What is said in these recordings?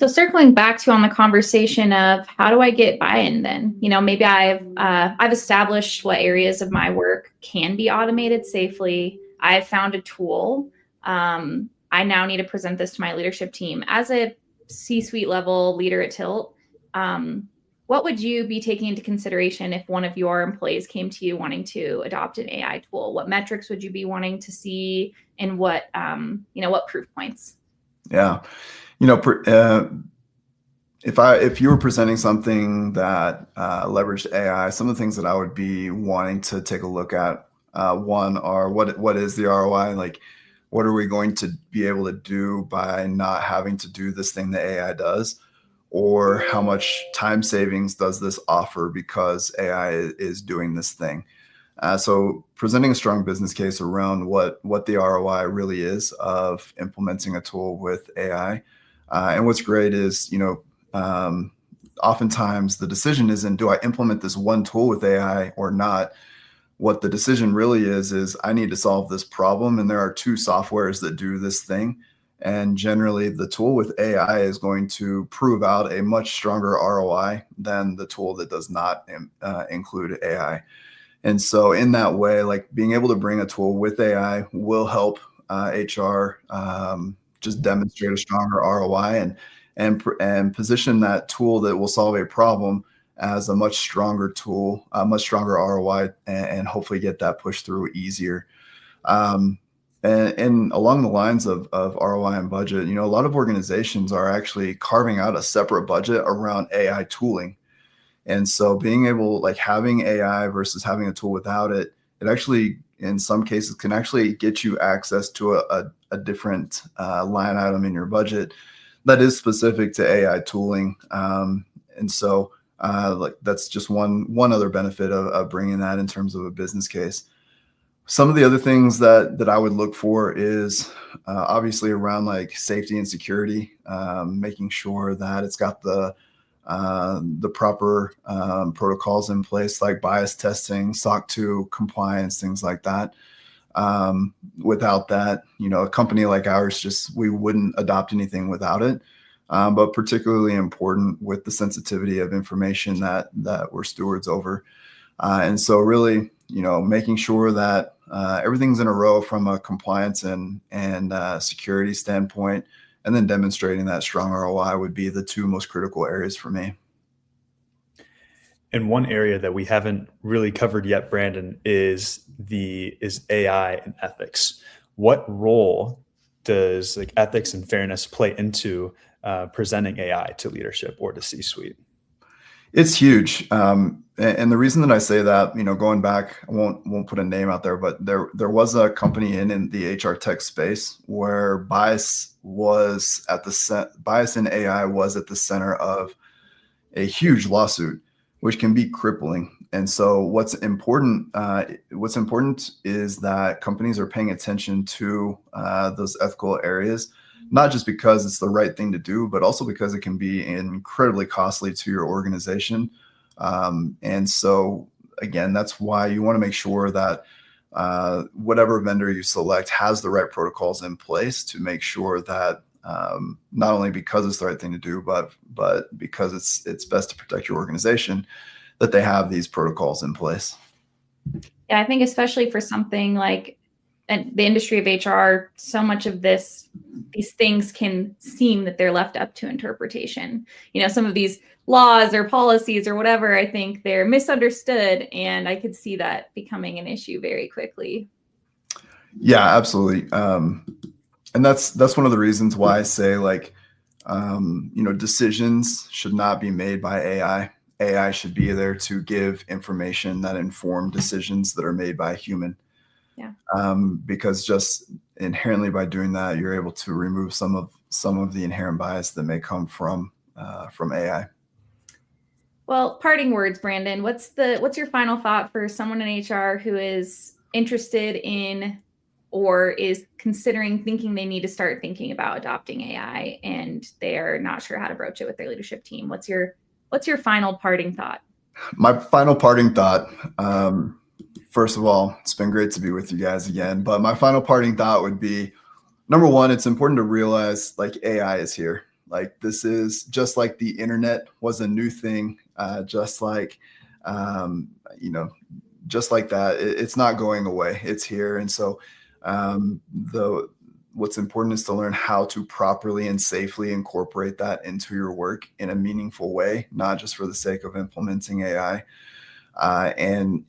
So circling back to on the conversation of how do I get buy-in then? Maybe I've established what areas of my work can be automated safely. I've found a tool. I now need to present this to my leadership team. As a C-suite level leader at Tilt, what would you be taking into consideration if one of your employees came to you wanting to adopt an AI tool? What metrics would you be wanting to see, and what proof points? Yeah. You know, if you were presenting something that leveraged AI, some of the things that I would be wanting to take a look at, one are what is the ROI? Like, what are we going to be able to do by not having to do this thing that AI does? Or how much time savings does this offer because AI is doing this thing? So presenting a strong business case around what the ROI really is of implementing a tool with AI. And what's great is, oftentimes the decision isn't, do I implement this one tool with AI or not? What the decision really is I need to solve this problem. And there are two softwares that do this thing. And generally the tool with AI is going to prove out a much stronger ROI than the tool that does not include AI. And so in that way, like being able to bring a tool with AI will help HR just demonstrate a stronger ROI and position that tool that will solve a problem as a much stronger tool, a much stronger ROI, and hopefully get that pushed through easier. And along the lines of ROI and budget, a lot of organizations are actually carving out a separate budget around AI tooling. And so being able, like having AI versus having a tool without it, it actually, in some cases, can actually get you access to a different line item in your budget that is specific to AI tooling. And so like that's just one other benefit of bringing that in terms of a business case. Some of the other things that I would look for is obviously around like safety and security, making sure that it's got the proper protocols in place, like bias testing, SOC 2 compliance, things like that. Without that, a company like ours, we wouldn't adopt anything without it. But particularly important with the sensitivity of information that we're stewards over. And so really, making sure that everything's in a row from a compliance and security standpoint, and then demonstrating that strong ROI would be the two most critical areas for me. And one area that we haven't really covered yet, Brandon, is AI and ethics. What role does like ethics and fairness play into presenting AI to leadership or to C-suite? It's huge. And the reason that I say that, going back, I won't put a name out there, but there was a company in the HR tech space where bias in AI was at the center of a huge lawsuit, which can be crippling. And so what's important is that companies are paying attention to those ethical areas, not just because it's the right thing to do, but also because it can be incredibly costly to your organization. And so again, that's why you want to make sure that whatever vendor you select has the right protocols in place to make sure that not only because it's the right thing to do, but because it's best to protect your organization, that they have these protocols in place. Yeah, I think especially for something like the industry of HR, so much of these things can seem that they're left up to interpretation. Some of these laws or policies or whatever, I think they're misunderstood, and I could see that becoming an issue very quickly. Yeah, absolutely. And that's one of the reasons why I say decisions should not be made by AI. AI should be there to give information that inform decisions that are made by a human. Yeah. Because just inherently by doing that, you're able to remove some of the inherent bias that may come from AI. Well, parting words, Brandon. What's your final thought for someone in HR who is interested in or is thinking they need to start thinking about adopting AI and they're not sure how to broach it with their leadership team? What's your final parting thought? My final parting thought, first of all, it's been great to be with you guys again, but my final parting thought would be, number one, it's important to realize like AI is here. Like this is just like the internet was a new thing, just like, you know, just like that. It's not going away. It's here. And so what's important is to learn how to properly and safely incorporate that into your work in a meaningful way, not just for the sake of implementing AI. And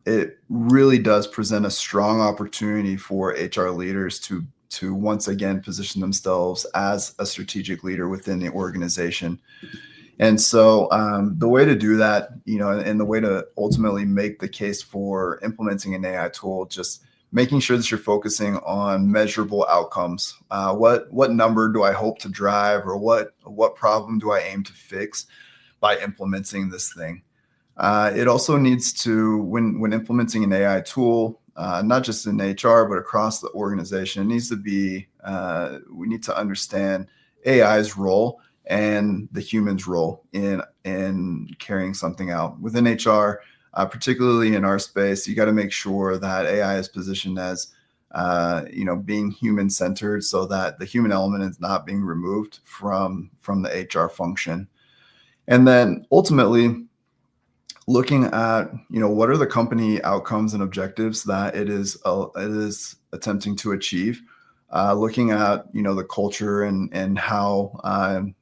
it really does present a strong opportunity for HR leaders to once again position themselves as a strategic leader within the organization. And so the way to do that, you know, and the way to ultimately make the case for implementing an AI tool, just making sure that you're focusing on measurable outcomes. What number do I hope to drive, or what problem do I aim to fix by implementing this thing? It also needs to, when implementing an AI tool, not just in HR, but across the organization, it needs to be, we need to understand AI's role and the human's role in carrying something out. Within HR, particularly in our space, you got to make sure that AI is positioned as, you know, being human-centered, so that the human element is not being removed from the HR function. And then ultimately, looking at, you know, what are the company outcomes and objectives that it is attempting to achieve, looking at, you know, the culture and how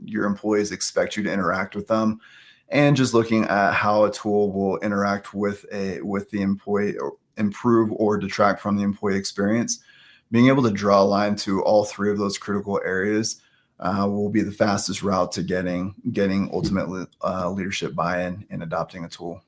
your employees expect you to interact with them, and just looking at how a tool will interact with the employee, or improve or detract from the employee experience. Being able to draw a line to all three of those critical areas will be the fastest route to getting ultimately leadership buy-in and adopting a tool.